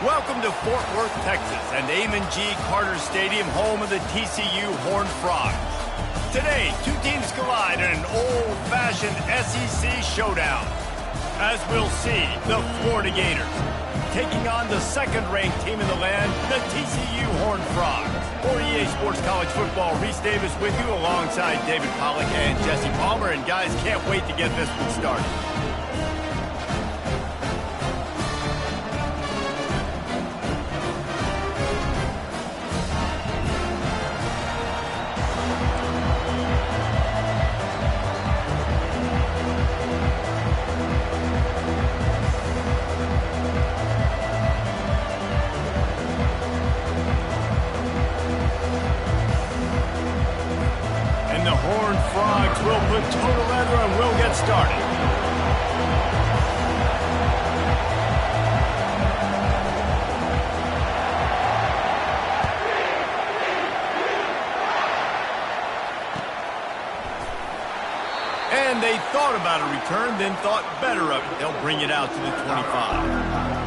Welcome to Fort Worth, Texas, and Amon G. Carter Stadium, home of the TCU Horned Frogs. Today, two teams collide in an old-fashioned SEC showdown. As we'll see, the Florida Gators taking on the second-ranked team in the land, the TCU Horned Frogs. For EA Sports College Football, Reese Davis with you alongside David Pollack and Jesse Palmer. And guys, can't wait to get this one started. We'll put total leather and we'll get started. And they thought about a return, then thought better of it. They'll bring it out to the 25.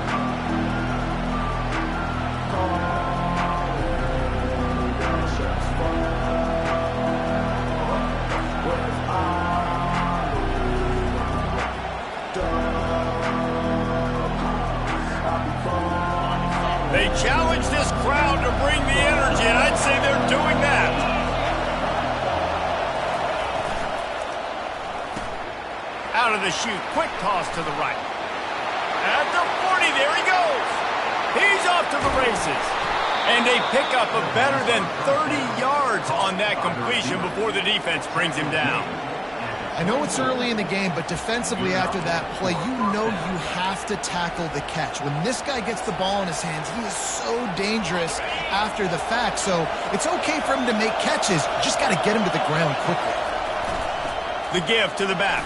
They challenge this crowd to bring the energy, and I'd say they're doing that. Out of the chute, quick toss to the right. At the 40, there he goes. He's off to the races. And they pick up a better than 30 yards on that completion before the defense brings him down. I know it's early in the game, but defensively after that play, you know you have to tackle the catch. When this guy gets the ball in his hands, he is so dangerous after the fact. So it's okay for him to make catches. You just got to get him to the ground quickly. The give to the back.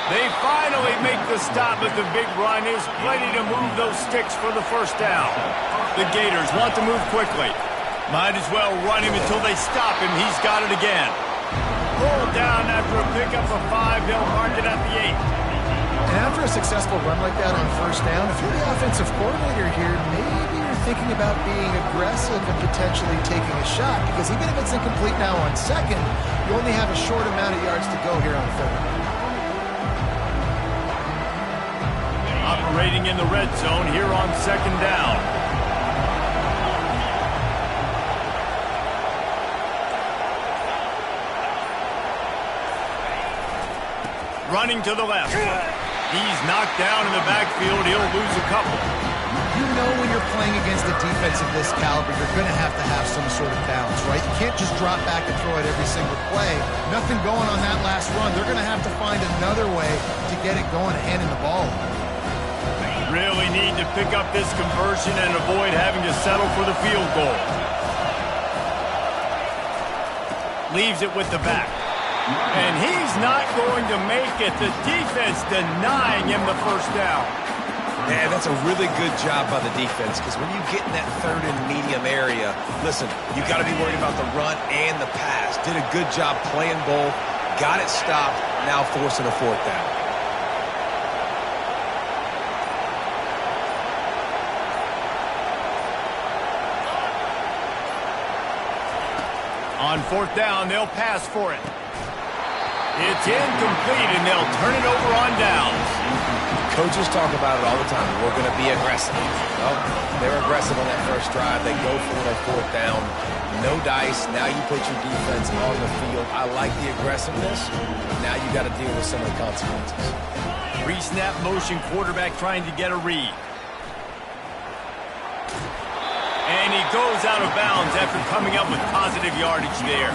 They finally make the stop, but the big run is ready to move those sticks for the first down. The Gators want to move quickly. Might as well run him until they stop him. He's got it again. Pulled down after a pickup of 5, they'll mark it at the 8. And after a successful run like that on first down, if you're the offensive coordinator here, maybe you're thinking about being aggressive and potentially taking a shot, because even if it's incomplete now on second, you only have a short amount of yards to go here on third. Operating in the red zone here on second down. Running to the left. He's knocked down in the backfield. He'll lose a couple. You know when you're playing against a defense of this caliber, you're going to have some sort of balance, right? You can't just drop back and throw it every single play. Nothing going on that last run. They're going to have to find another way to get it going, handing the ball. Really need to pick up this conversion and avoid having to settle for the field goal. Leaves it with the back. And he's not going to make it. The defense denying him the first down. Man, that's a really good job by the defense, because when you get in that third and medium area, listen, you got to be worried about the run and the pass. Did a good job playing both, got it stopped, now forcing a fourth down. On fourth down, they'll pass for it. It's incomplete, and they'll turn it over on downs. Coaches talk about it all the time. We're going to be aggressive. Well, they're aggressive on that first drive. They go for it on fourth down. No dice. Now you put your defense on the field. I like the aggressiveness. Now you got to deal with some of the consequences. Pre-snap motion, quarterback trying to get a read. And he goes out of bounds after coming up with positive yardage there.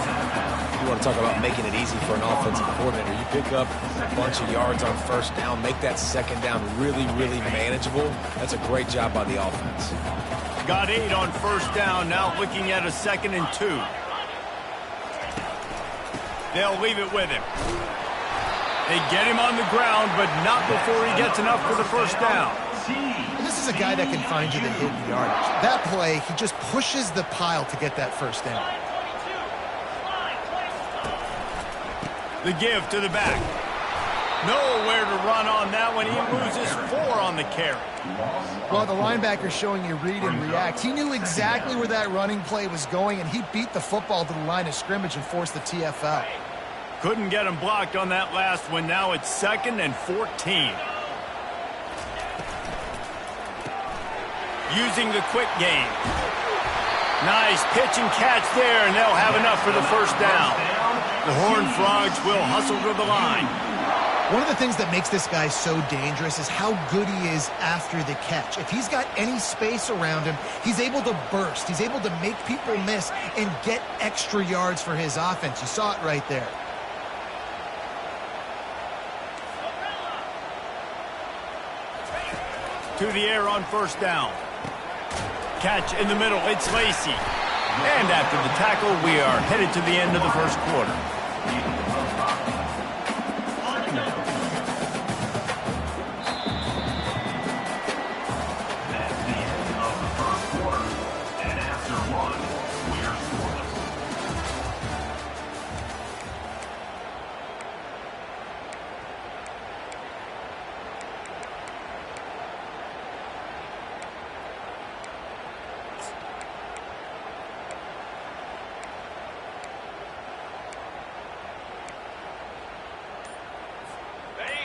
You want to talk about making it easy for an offensive coordinator. You pick up a bunch of yards on first down, make that second down really, really manageable. That's a great job by the offense. Got 8 on first down, now looking at a 2nd and 2. They'll leave it with him. They get him on the ground, but not before he gets enough for the first down. And this is a guy that can find you the hidden yardage. That play, he just pushes the pile to get that first down. The give to the back. Nowhere to run on that one. He loses 4 on the carry. Well, the linebacker's showing you read and react. He knew exactly where that running play was going, and he beat the football to the line of scrimmage and forced the TFL. Couldn't get him blocked on that last one. Now it's 2nd and 14. Using the quick game. Nice pitch and catch there, and they'll have enough for the first down. The Horned Frogs will hustle to the line. One of the things that makes this guy so dangerous is how good he is after the catch. If he's got any space around him, he's able to burst. He's able to make people miss and get extra yards for his offense. You saw it right there. To the air on first down. Catch in the middle. It's Lacy. And after the tackle, we are headed to the end of the first quarter.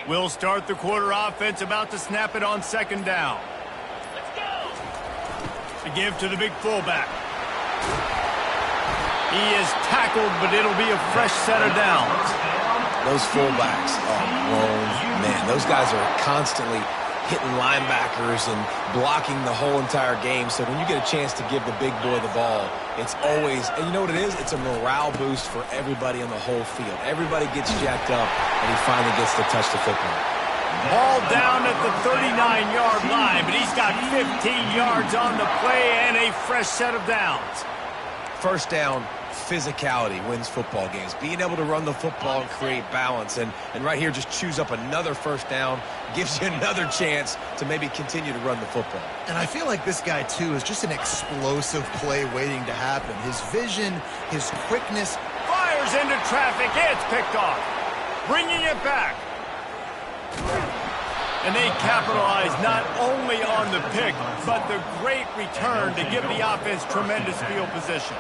We'll start the quarter offense, about to snap it on second down. Let's go. To give to the big fullback. He is tackled, but it'll be a fresh set of downs. Those fullbacks are grown men. Those guys are constantly hitting linebackers and blocking the whole entire game. So when you get a chance to give the big boy the ball, it's always, and you know what it is? It's a morale boost for everybody on the whole field. Everybody gets jacked up, and he finally gets to touch the football. Ball down at the 39-yard line, but he's got 15 yards on the play and a fresh set of downs. First down, physicality wins football games. Being able to run the football and create balance. And right here, just choose up another first down, gives you another chance to maybe continue to run the football. And I feel like this guy, too, is just an explosive play waiting to happen. His vision, his quickness. Fires into traffic. It's picked off. Bringing it back. And they capitalize not only on the pick, but the great return to give the offense tremendous field position.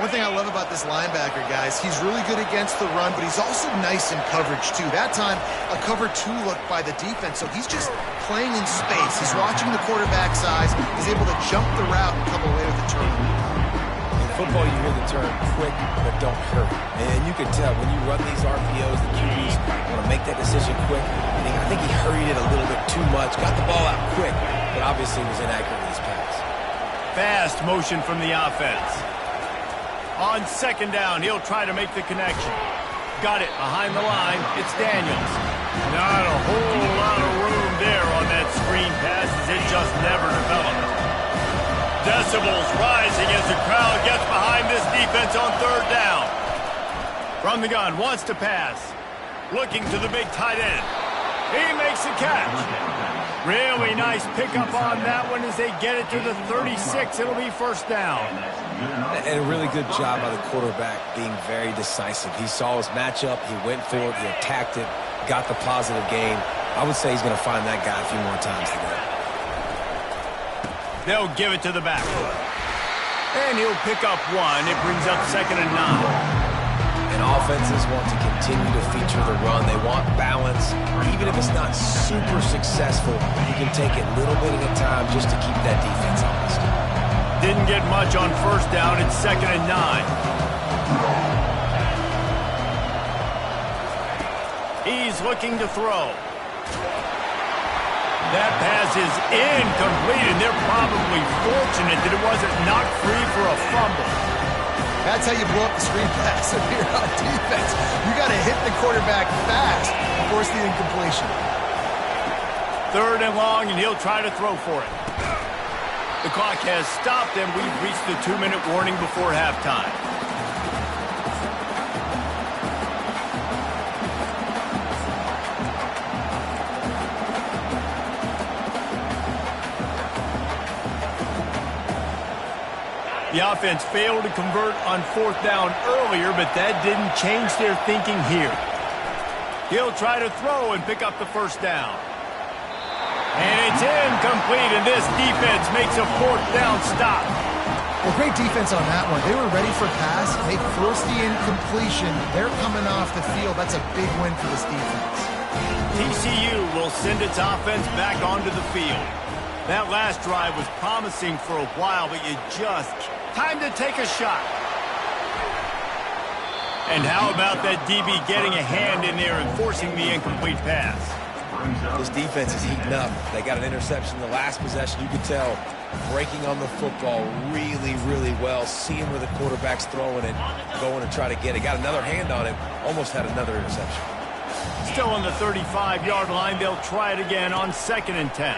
One thing I love about this linebacker, guys, he's really good against the run, but he's also nice in coverage, too. That time, a cover 2 look by the defense, so he's just playing in space. He's watching the quarterback's eyes. He's able to jump the route and come away with the turnover. In football, you hear the term quick, but don't hurry. And you can tell when you run these RPOs, the QBs want to make that decision quick. I think he hurried it a little bit too much, got the ball out quick, but obviously was inaccurate in his pass. Fast motion from the offense. On second down, he'll try to make the connection. Got it behind the line. It's Daniels. Not a whole lot of room there on that screen pass, as it just never developed. Decibels rising as the crowd gets behind this defense on third down. From the gun, wants to pass. Looking to the big tight end. He makes the catch. Really nice pickup on that one as they get it to the 36. It'll be first down. And a really good job by the quarterback being very decisive. He saw his matchup. He went for it. He attacked it. Got the positive gain. I would say he's going to find that guy a few more times today. They'll give it to the back. And he'll pick up 1. It brings up 2nd and 9. And offenses want to continue to feature the run. They want balance. Even if it's not super successful, you can take it little bit at a time just to keep that defense honest. Didn't get much on first down. It's 2nd and 9. He's looking to throw. That pass is incomplete, and they're probably fortunate that it wasn't knocked free for a fumble. That's how you blow up the screen pass if you're on defense. You got to hit the quarterback fast to force the incompletion. 3rd and long, and he'll try to throw for it. The clock has stopped, and we've reached the 2-minute warning before halftime. The offense failed to convert on 4th down earlier, but that didn't change their thinking here. He'll try to throw and pick up the first down. And it's incomplete, and this defense makes a fourth down stop. Well, great defense on that one. They were ready for pass. They forced the incompletion. They're coming off the field. That's a big win for this defense. TCU will send its offense back onto the field. That last drive was promising for a while, but you just... Time to take a shot. And how about that DB getting a hand in there and forcing the incomplete pass? This defense is heating up. They got an interception the last possession. You could tell breaking on the football really, really well. Seeing where the quarterback's throwing it, going to try to get it. Got another hand on it. Almost had another interception. Still on the 35-yard line. They'll try it again on 2nd and 10.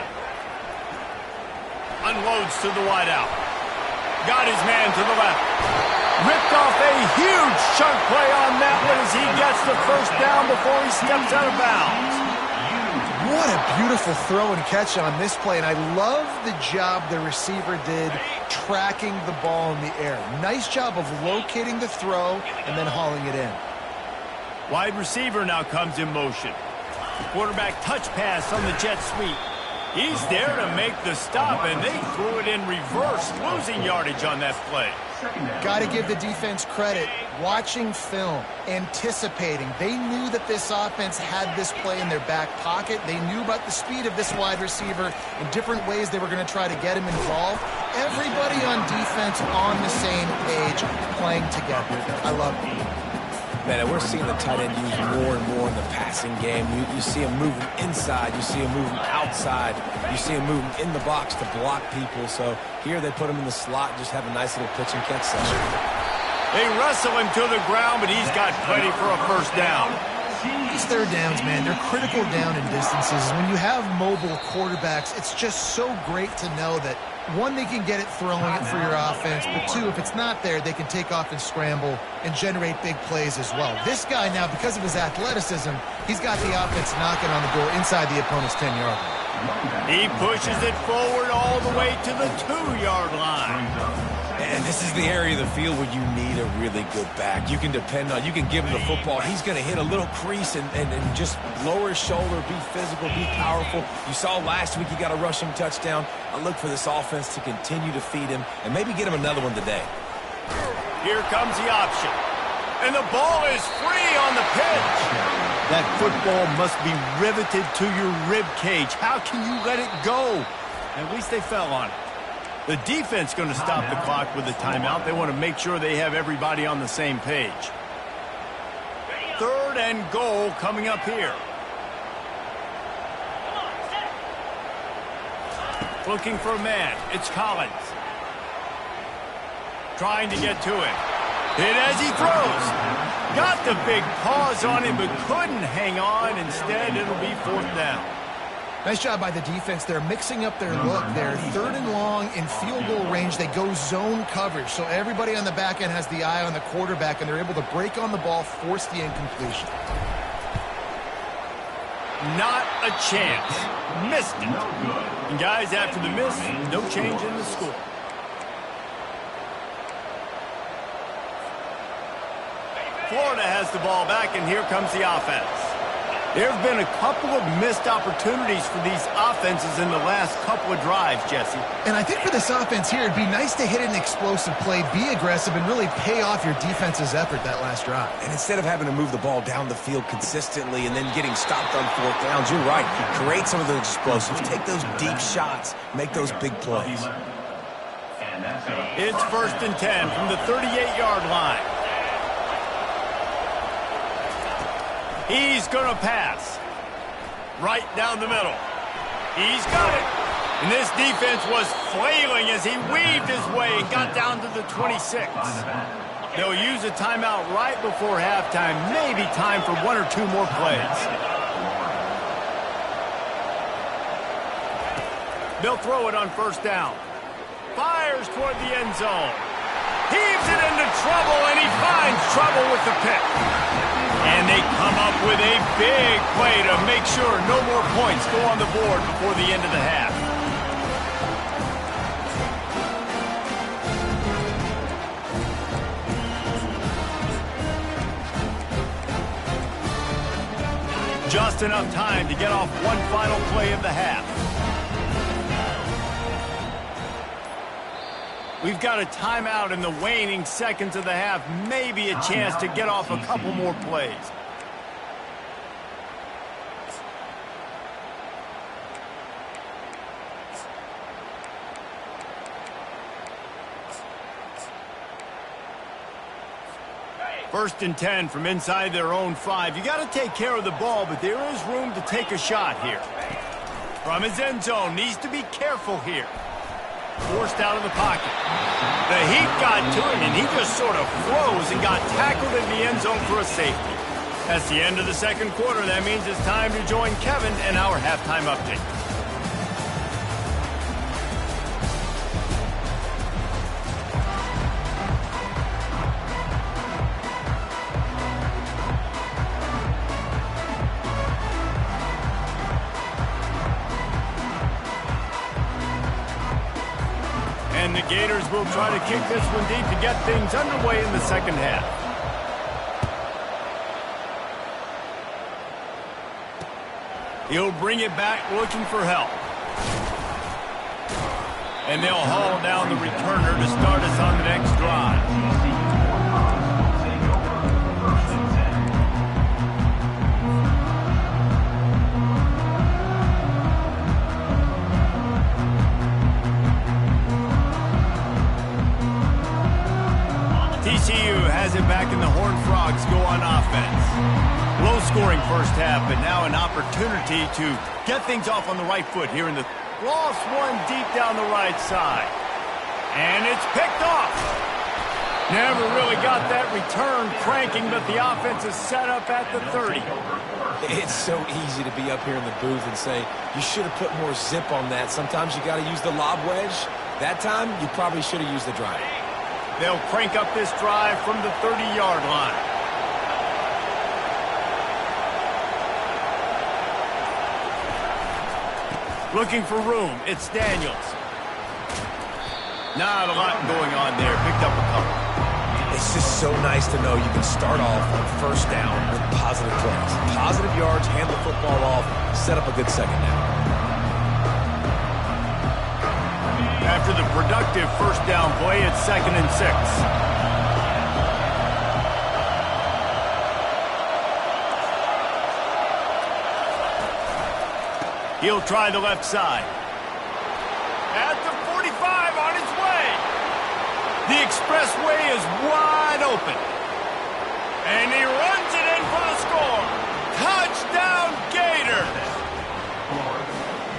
Unloads to the wideout. Got his man to the left. Ripped off a huge chunk play on that one as he gets the first down before he steps out of bounds. What a beautiful throw and catch on this play, and I love the job the receiver did tracking the ball in the air. Nice job of locating the throw and then hauling it in. Wide receiver now comes in motion. Quarterback touch pass on the jet sweep. He's there to make the stop, and they threw it in reverse, losing yardage on that play. Got to give the defense credit. Watching film, anticipating. They knew that this offense had this play in their back pocket. They knew about the speed of this wide receiver in different ways they were going to try to get him involved. Everybody on defense on the same page, playing together. I love it. Man, we're seeing the tight end used more and more in the passing game. You see him moving inside. You see him moving outside. You see him moving in the box to block people. So here they put him in the slot and just have a nice little pitch and catch session. They wrestle him to the ground, but he's got plenty for a first down. These third downs, man, they're critical down in distances. When you have mobile quarterbacks, it's just so great to know that, one, they can get it throwing it for your offense, but two, if it's not there, they can take off and scramble and generate big plays as well. This guy now, because of his athleticism, he's got the offense knocking on the door inside the opponent's 10-yard line. He pushes it forward all the way to the 2-yard line. And this is the area of the field where you need a really good back. You can depend on, you can give him the football. He's going to hit a little crease and just lower his shoulder, be physical, be powerful. You saw last week he got a rushing touchdown. I look for this offense to continue to feed him and maybe get him another one today. Here comes the option. And the ball is free on the pitch. That football must be riveted to your rib cage. How can you let it go? At least they fell on it. The defense going to stop the clock with a timeout. They want to make sure they have everybody on the same page. 3rd and goal coming up here. Looking for a man. It's Collins. Trying to get to him. Hit as he throws. Got the big paws on him, but couldn't hang on. Instead, it'll be 4th down. Nice job by the defense. They're mixing up their look. They're 3rd and long in field goal range. They go zone coverage. So everybody on the back end has the eye on the quarterback, and they're able to break on the ball, force the incompletion. Not a chance. Missed it. And guys, after the miss, no change in the score. Florida has the ball back, and here comes the offense. There have been a couple of missed opportunities for these offenses in the last couple of drives, Jesse. And I think for this offense here, it'd be nice to hit an explosive play, be aggressive, and really pay off your defense's effort that last drive. And instead of having to move the ball down the field consistently and then getting stopped on 4th downs, you're right. Create some of those explosives. Take those deep shots. Make those big plays. It's 1st and 10 from the 38-yard line. He's going to pass. Right down the middle. He's got it. And this defense was flailing as he weaved his way and got down to the 26. They'll use a timeout right before halftime. Maybe time for 1 or 2 more plays. They'll throw it on 1st down. Fires toward the end zone. Heaves it into trouble, and he finds trouble with the pick. And they come up with a big play to make sure no more points go on the board before the end of the half. just enough time to get off one final play of the half. We've got a timeout in the waning seconds of the half. Maybe a chance to get off a couple more plays. First and 10 from inside their own 5. You got to take care of the ball, but there is room to take a shot here. From his end zone, needs to be careful here. Forced out of the pocket. The heat got to him, and he just sort of froze and got tackled in the end zone for a safety. That's the end of the second quarter. That means it's time to join Kevin in our halftime update. And the Gators will try to kick this one deep to get things underway in the second half. He'll bring it back looking for help. And they'll haul down the returner to start us on the next drive. TCU has it back in the Horned Frogs go on offense. Low-scoring first half, but now an opportunity to get things off on the right foot here in the lost one deep down the right side. And it's picked off. Never really got that return cranking, but the offense is set up at the 30. It's so easy to be up here in the booth and say, you should have put more zip on that. Sometimes you got to use the lob wedge. That time, you probably should have used the drive. They'll crank up this drive from the 30-yard line. Looking for room. It's Daniels. Not a lot going on there. Picked up a couple. It's just so nice to know you can start off on first down with positive plays. Positive yards, hand the football off, set up a good second down. After the productive first down play, it's 2nd and 6. He'll try the left side. At the 45 on his way. The expressway is wide open. And he runs it in for the score. Touchdown, Gators!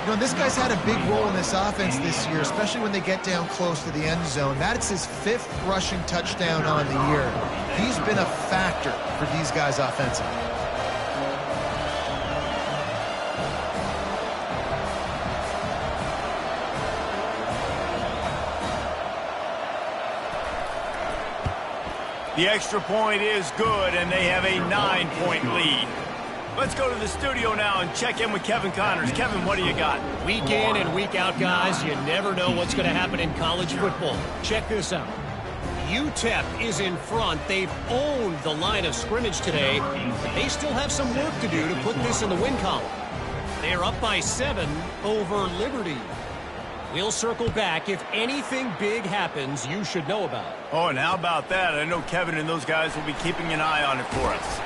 You know, this guy's had a big role in this offense this year, especially when they get down close to the end zone. That's his 5th rushing touchdown on the year. He's been a factor for these guys offensively. The extra point is good, and they have a 9-point lead. Let's go to the studio now and check in with Kevin Connors. Kevin, what do you got? Week in and week out, guys, you never know what's going to happen in college football. Check this out. UTEP is in front. They've owned the line of scrimmage today, but they still have some work to do to put this in the win column. They're up by 7 over Liberty. We'll circle back. If anything big happens, you should know about it. Oh, and how about that? I know Kevin and those guys will be keeping an eye on it for us.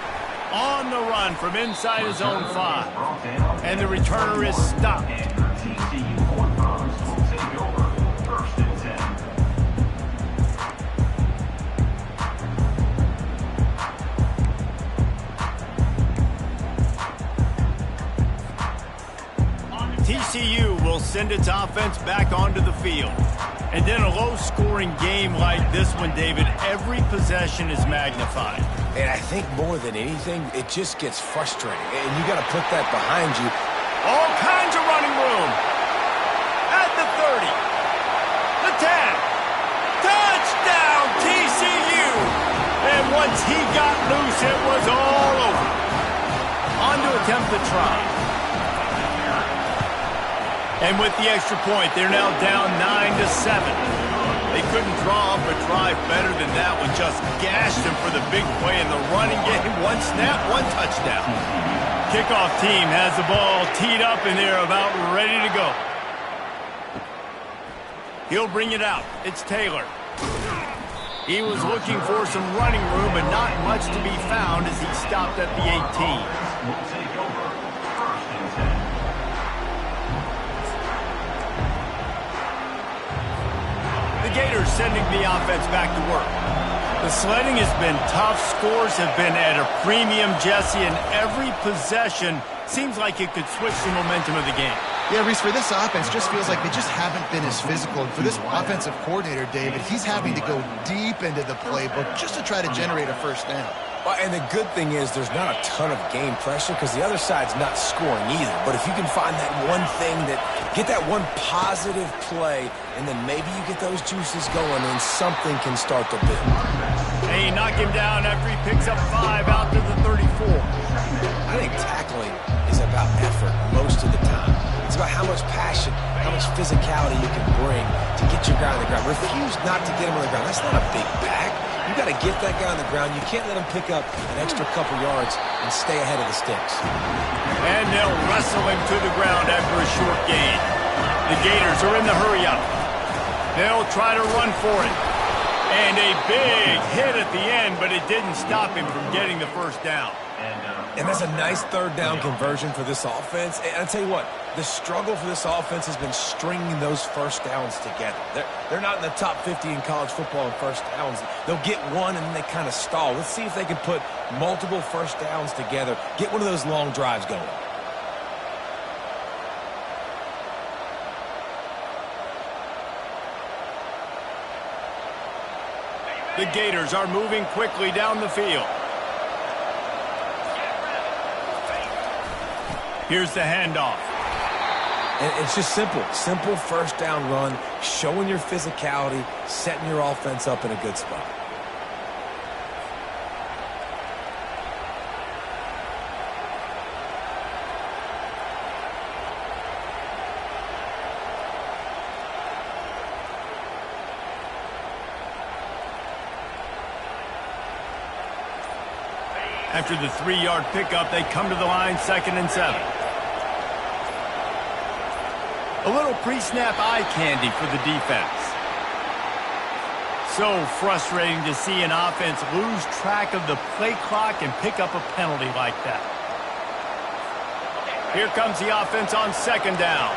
On the run from inside his own 5. And the returner is stopped. TCU will send its offense back onto the field. And in a low-scoring game like this one, David, every possession is magnified. And I think more than anything, it just gets frustrating. And you got to put that behind you. All kinds of running room. At the 30. The 10. Touchdown, TCU. And once he got loose, it was all over. On to attempt the try. And with the extra point, they're now down 9-7. They couldn't draw up a drive better than that one. Just gashed him for the big play in the running game. One snap, one touchdown. kickoff team has the ball teed up and they're about ready to go. He'll bring it out. It's Taylor. He was looking for some running room, but not much to be found as he stopped at the 18. The Gators sending the offense back to work. The sledding has been tough. Scores have been at a premium, Jesse, and every possession seems like it could switch the momentum of the game. Yeah, Reese, for this offense, just feels like they just haven't been as physical. And for this offensive coordinator, David, he's having to go deep into the playbook just to try to generate a first down. Well, and the good thing is there's not a ton of game pressure because the other side's not scoring either. But if you can find that one thing get that one positive play, and then maybe you get those juices going and something can start to build. They knock him down after he picks up 5 out to the 34. I think tackling is about effort most of the time. It's about how much passion, how much physicality you can bring to get your guy on the ground. Refuse not to get him on the ground. That's not a big pack. You got to get that guy on the ground. You can't let him pick up an extra couple yards and stay ahead of the sticks. And they'll wrestle him to the ground after a short gain. The Gators are in the hurry-up. They'll try to run for it. And a big hit at the end, but it didn't stop him from getting the first down. And that's a nice third down conversion for this offense. And I'll tell you what, the struggle for this offense has been stringing those first downs together. They're not in the top 50 in college football in first downs. They'll get one and then they kind of stall. Let's see if they can put multiple first downs together, get one of those long drives going. The Gators are moving quickly down the field. Here's the handoff. And it's just simple first down run, showing your physicality, setting your offense up in a good spot. After the 3-yard pickup, they come to the line, 2nd and 7. A little pre-snap eye candy for the defense. So frustrating to see an offense lose track of the play clock and pick up a penalty like that. Here comes the offense on 2nd down.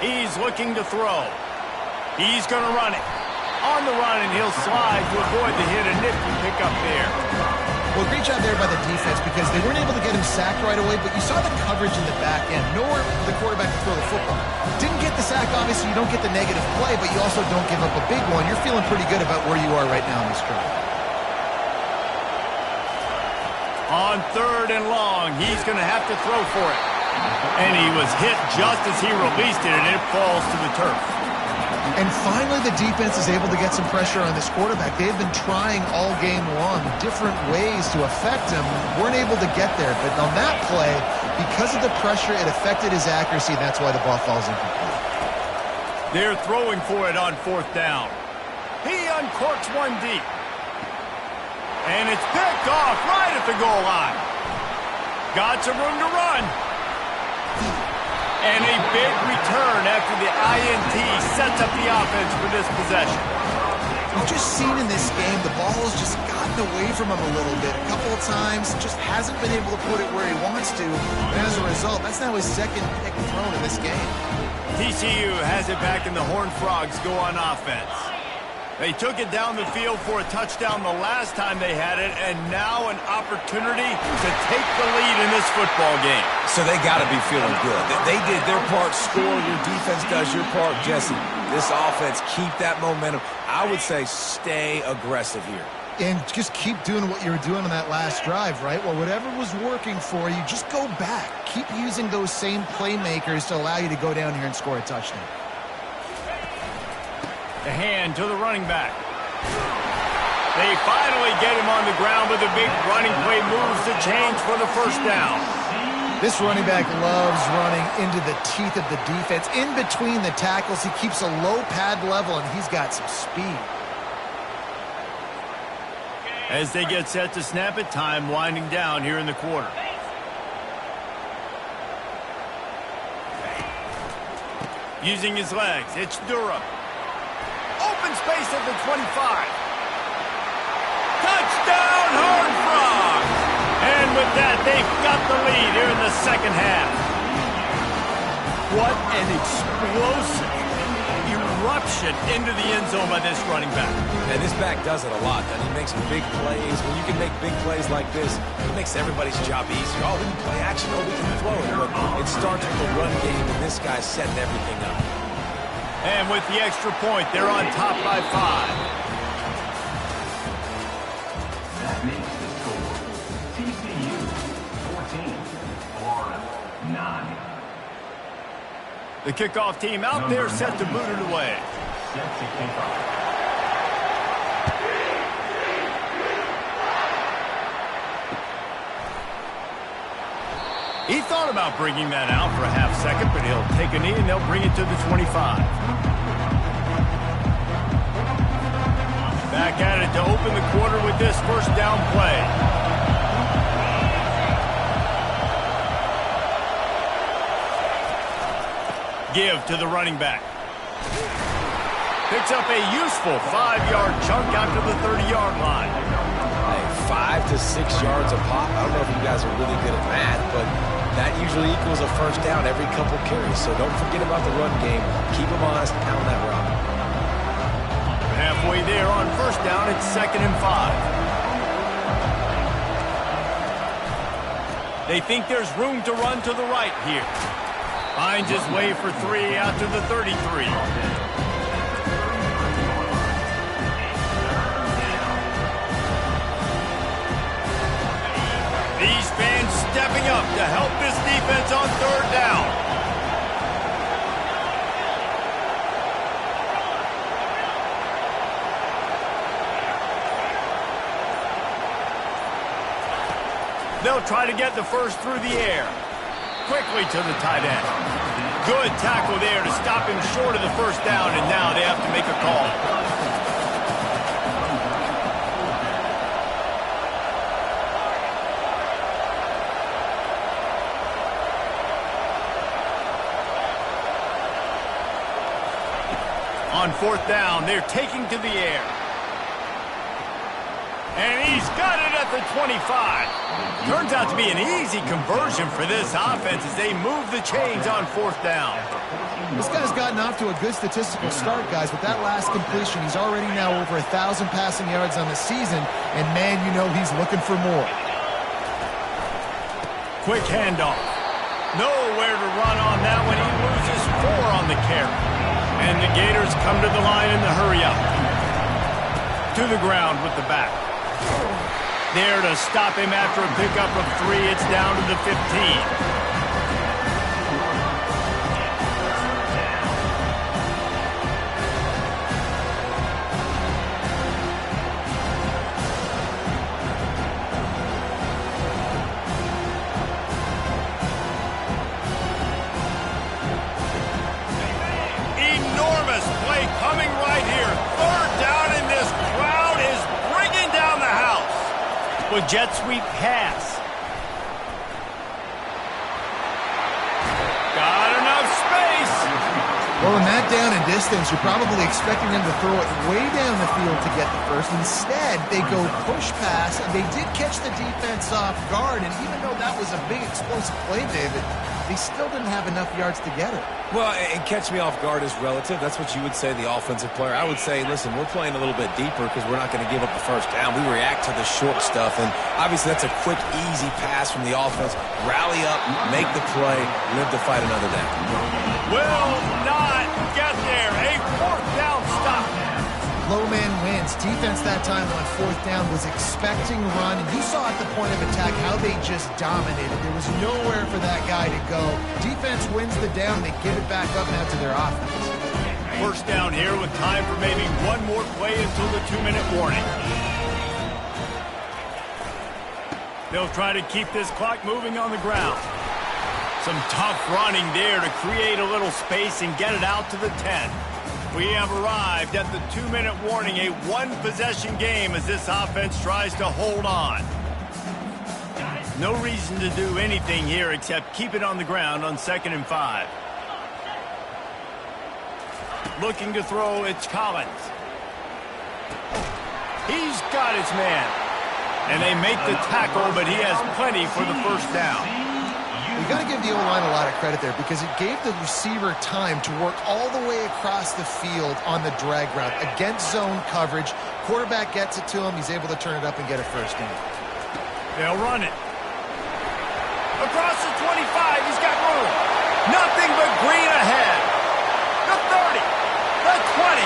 He's looking to throw. He's going to run it. On the run, and he'll slide to avoid the hit. A nifty pickup there. Well, great job there by the defense because they weren't able to get him sacked right away, but you saw the coverage in the back end. Nowhere for the quarterback to throw the football. Didn't get the sack, obviously. You don't get the negative play, but you also don't give up a big one. You're feeling pretty good about where you are right now in this drive. On 3rd and long, he's going to have to throw for it. And he was hit just as he released it, and it falls to the turf. And finally, the defense is able to get some pressure on this quarterback. They've been trying all game long different ways to affect him. Weren't able to get there. But on that play, because of the pressure, it affected his accuracy, and that's why the ball falls incomplete. They're throwing for it on 4th down. He uncorks one deep. And it's picked off right at the goal line. Got some room to run. And a big return after the INT sets up the offense for this possession. We've just seen in this game the ball has just gotten away from him a little bit. A couple of times, just hasn't been able to put it where he wants to. And as a result, that's now his 2nd pick thrown in this game. TCU has it back, and the Horned Frogs go on offense. They took it down the field for a touchdown the last time they had it, and now an opportunity to take the lead in this football game. So they got to be feeling good. They did their part, score, your defense does your part, Jesse. This offense, keep that momentum. I would say stay aggressive here. And just keep doing what you were doing on that last drive, right? Well, whatever was working for you, just go back. Keep using those same playmakers to allow you to go down here and score a touchdown. The hand to the running back. They finally get him on the ground with a big running play, moves the chains for the first down. This running back loves running into the teeth of the defense. In between the tackles, he keeps a low pad level, and he's got some speed. As they get set to snap it, time winding down here in the quarter. Using his legs, it's Durham. Open space at the 25. Touchdown, Horned Frogs! And with that, they've got the lead here in the second half. What an explosive eruption into the end zone by this running back. And this back does it a lot, and he makes big plays. When you can make big plays like this, it makes everybody's job easier. Oh, we can play action. Oh, we can throw it. But it starts with the run game, and this guy's setting everything up. And with the extra point, they're on top by 5. That makes the score TCU 14, Florida 9. The kickoff team out there set to boot it away. Set to kick off. He thought about bringing that out for a half second, but he'll take a knee and they'll bring it to the 25. Back at it to open the quarter with this first down play. Give to the running back. Picks up a useful 5-yard chunk out to the 30-yard line. Hey, 5 to 6 yards a pop. I don't know if you guys are really good at math, but that usually equals a first down every couple carries. So don't forget about the run game. Keep them honest, pound that rock. Halfway there on first down, it's 2nd and 5. They think there's room to run to the right here. Finds his way for 3 out to the 33. These fans stepping up to help this defense on 3rd down. They'll try to get the first through the air. Quickly to the tight end. Good tackle there to stop him short of the first down, and now they have to make a call. On 4th down, they're taking to the air. And he's got it at the 25. Turns out to be an easy conversion for this offense as they move the chains on 4th down. This guy's gotten off to a good statistical start, guys. With that last completion, he's already now over 1,000 passing yards on the season. And, man, you know he's looking for more. Quick handoff. Nowhere to run on that one. He loses 4 on the carry. And the Gators come to the line in the hurry-up. To the ground with the back. There to stop him after a pickup of 3. It's down to the 15. Enormous play coming right here. 3rd down, and this crowd is bringing down the house. With jet sweep pass. Got enough space. Well, in that down and distance, you're probably expecting them to throw it way down the field to get the first. Instead, they go push pass, and they did catch the defense off guard. And even though that was a big explosive play, David, they still didn't have enough yards to get it. Well, and catch me off guard is relative. That's what you would say, the offensive player. I would say, listen, we're playing a little bit deeper because we're not going to give up the first down. We react to the short stuff, and obviously that's a quick, easy pass from the offense. Rally up, make the play, live to fight another day. Will not get there. A 4th down stop. Low man wins. Defense that time on 4th down was expecting run. And you saw at the point of attack how they just dominated. There was nowhere for that guy to go. Defense wins the down. They give it back up now to their offense. First down here with time for maybe one more play until the 2-minute warning. They'll try to keep this clock moving on the ground. Some tough running there to create a little space and get it out to the 10. We have arrived at the 2-minute warning, a one-possession game as this offense tries to hold on. No reason to do anything here except keep it on the ground on 2nd and 5. Looking to throw, it's Collins. He's got his man. And they make the tackle, but he has plenty for the first down. You got to give the O-line a lot of credit there because it gave the receiver time to work all the way across the field on the drag route against zone coverage. Quarterback gets it to him. He's able to turn it up and get a first down. They'll run it. Across the 25, he's got room. Nothing but green ahead. The 30, the 20.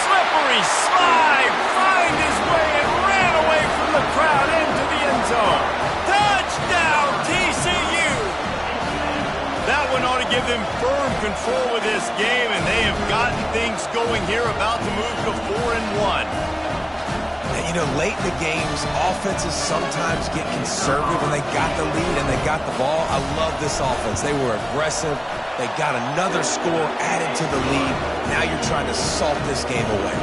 Slippery slide, find his way and ran away from the crowd into the end zone. Touchdown, TCU! That one ought to give them firm control of this game, and they have gotten things going here, about to move to 4-1. You know, late in the games, offenses sometimes get conservative when they got the lead and they got the ball. I love this offense. They were aggressive. They got another score added to the lead. Now you're trying to salt this game away.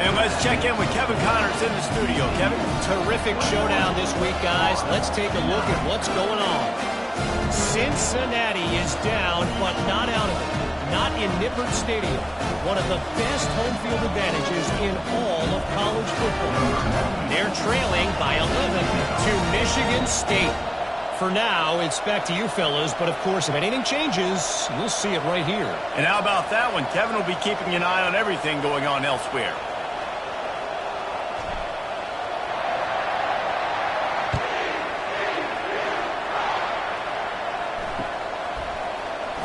And let's check in with Kevin Connors in the studio. Kevin? Terrific showdown this week, guys. Let's take a look at what's going on. Cincinnati is down, but not out of it. Not in Nippert Stadium. One of the best home field advantages in all of college football. They're trailing by 11 to Michigan State. For now, it's back to you fellas, but of course, if anything changes, you'll see it right here. And how about that one? Kevin will be keeping an eye on everything going on elsewhere.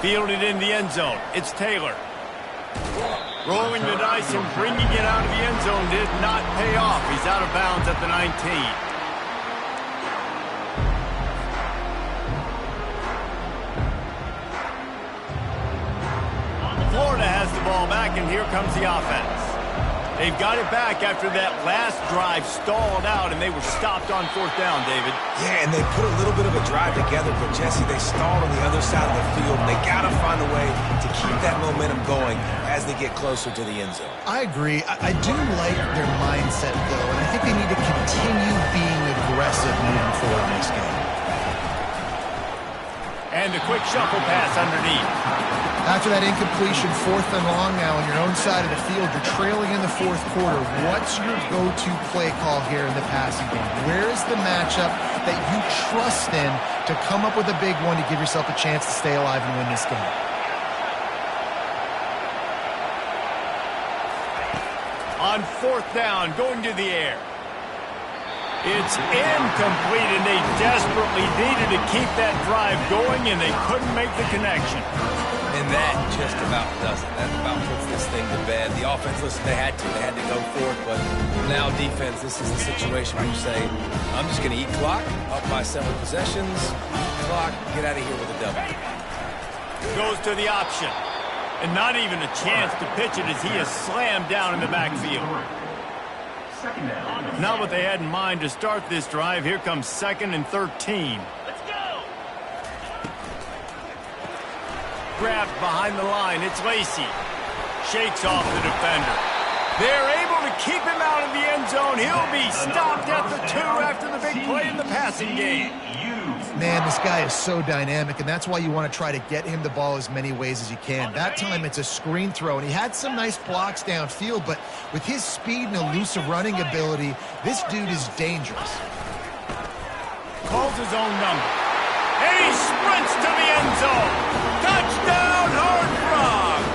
Fielded in the end zone. It's Taylor. Rolling the dice and bringing it out of the end zone did not pay off. He's out of bounds at the 19. Florida has the ball back, and here comes the offense. They've got it back after that last drive stalled out, and they were stopped on 4th down, David. Yeah, and they put a little bit of a drive together, but Jesse, they stalled on the other side of the field, and they got to find a way to keep that momentum going as they get closer to the end zone. I agree. I do like their mindset, though, and I think they need to continue being aggressive moving forward in this game. And the quick shuffle pass underneath. After that incompletion, 4th and long now on your own side of the field, you're trailing in the 4th quarter. What's your go-to play call here in the passing game? Where is the matchup that you trust in to come up with a big one to give yourself a chance to stay alive and win this game? On 4th down, going to the air. It's incomplete, and they desperately needed to keep that drive going, and they couldn't make the connection. And that just about does it. That about puts this thing to bed. The offense, listen, they had to go for it, but now defense, this is the situation where you say, I'm just going to eat clock, up by 7 possessions, eat clock, get out of here with a W. Goes to the option, and not even a chance to pitch it as he is slammed down in the backfield. Not what they had in mind to start this drive. Here comes 2nd and 13. Let's go! Grabbed behind the line. It's Lacey. Shakes off the defender. They're able to keep him out of the end zone. He'll be stopped at the 2 after the big play in the passing game. Man, this guy is so dynamic, and that's why you want to try to get him the ball as many ways as you can. That time, it's a screen throw, and he had some nice blocks downfield, but with his speed and elusive running ability, this dude is dangerous. Calls his own number, and he sprints to the end zone. Touchdown, Horned Frogs!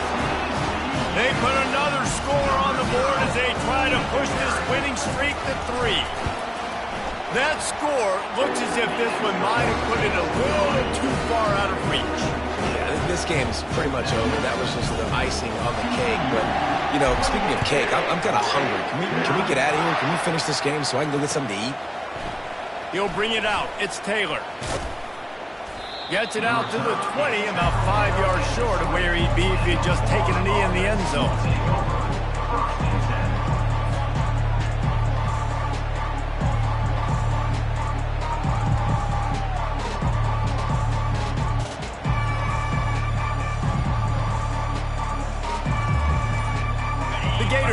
They put another score on the board as they try to push this winning streak to 3. That score looks as if this one might have put it a little too far out of reach. Yeah, this game is pretty much over. That was just the icing on the cake. But, you know, speaking of cake, I'm kind of hungry. Can we get out of here? Can we finish this game so I can go get something to eat? He'll bring it out. It's Taylor. Gets it out to the 20, about 5 yards short of where he'd be if he'd just taken a knee in the end zone.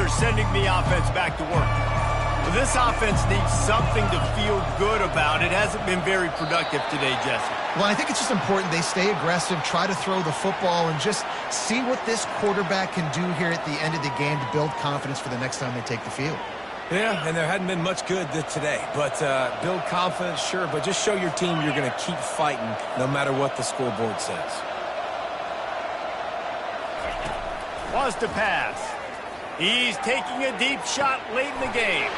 they're sending the offense back to work. Well, this offense needs something to feel good about. It hasn't been very productive today, Jesse. Well, I think it's just important they stay aggressive, try to throw the football, and just see what this quarterback can do here at the end of the game to build confidence for the next time they take the field. Yeah, and there hadn't been much good today. But build confidence, sure, but just show your team you're going to keep fighting no matter what the scoreboard says. Wants to pass. He's taking a deep shot late in the game.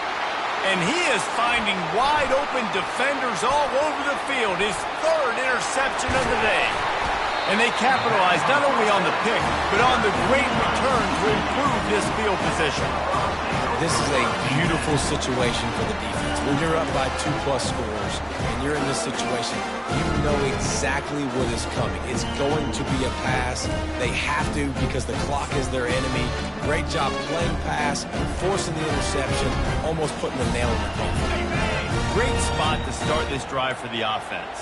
And he is finding wide-open defenders all over the field. His third interception of the day. And they capitalized not only on the pick, but on the great return to improve this field position. This is a beautiful situation for the defense. When you're up by 2+ scores and you're in this situation, you know exactly what is coming. It's going to be a pass. They have to because the clock is their enemy. Great job playing pass, forcing the interception, almost putting the nail in the coffin. Great spot to start this drive for the offense.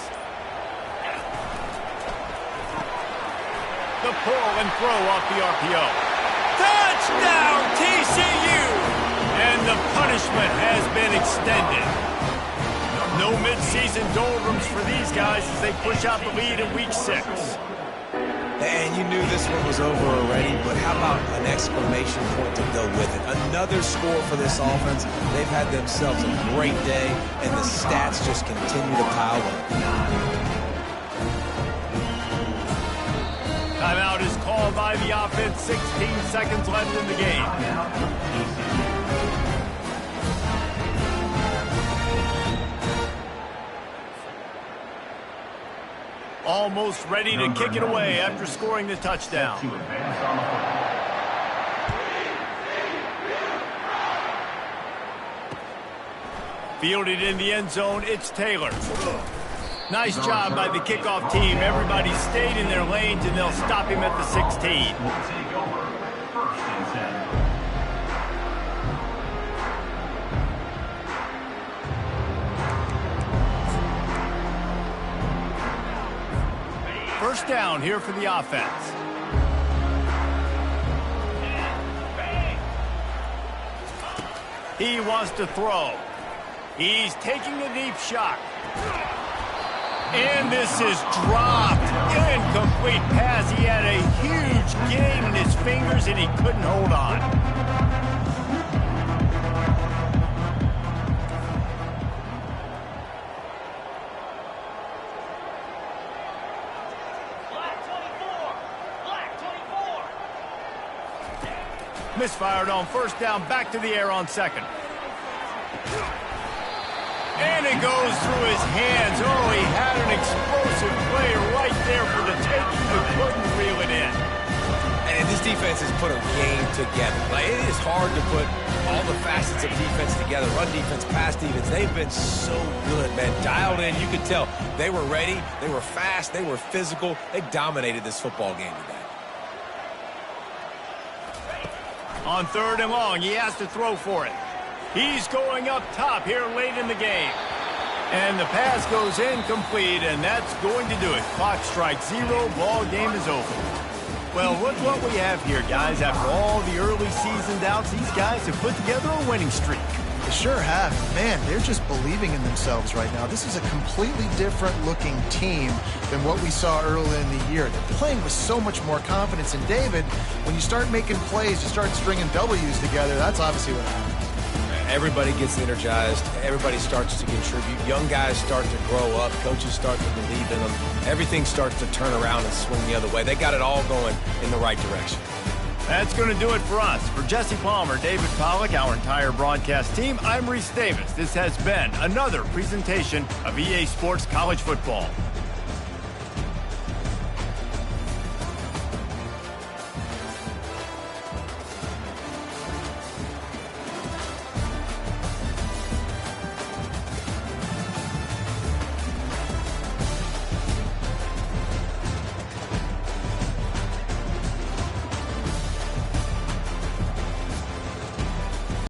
The pull and throw off the RPO. Touchdown, TCU! And the punishment has been extended. No midseason doldrums for these guys as they push out the lead in Week 6. And you knew this one was over already, but how about an exclamation point to go with it? Another score for this offense. They've had themselves a great day, and the stats just continue to pile up. Timeout is called by the offense. 16 seconds left in the game. Almost ready to kick it away after scoring the touchdown. Fielded in the end zone, it's Taylor. Nice job by the kickoff team. Everybody stayed in their lanes, and they'll stop him at the 16. Will take over. 1st and 7. First down here for the offense. He wants to throw. He's taking a deep shot. And this is dropped. Incomplete pass. He had a huge gain in his fingers, and he couldn't hold on. Misfired on first down, back to the air on second. And it goes through his hands. Oh, he had an explosive player right there for the taking, but couldn't reel it in. And this defense has put a game together. Like, it is hard to put all the facets of defense together. Run defense, pass defense. They've been so good, man. Dialed in. You could tell they were ready. They were fast. They were physical. They dominated this football game today. On 3rd and long, he has to throw for it. He's going up top here late in the game. And the pass goes incomplete, and that's going to do it. Clock strikes 0, ball game is over. Well, look what we have here, guys. After all the early season doubts, these guys have put together a winning streak. They sure have. Man, they're just believing in themselves right now. This is a completely different-looking team than what we saw earlier in the year. They're playing with so much more confidence. And, David, when you start making plays, you start stringing W's together, that's obviously what happens. Everybody gets energized. Everybody starts to contribute. Young guys start to grow up. Coaches start to believe in them. Everything starts to turn around and swing the other way. They got it all going in the right direction. That's going to do it for us. For Jesse Palmer, David Pollack, our entire broadcast team, I'm Reese Davis. This has been another presentation of EA Sports College Football.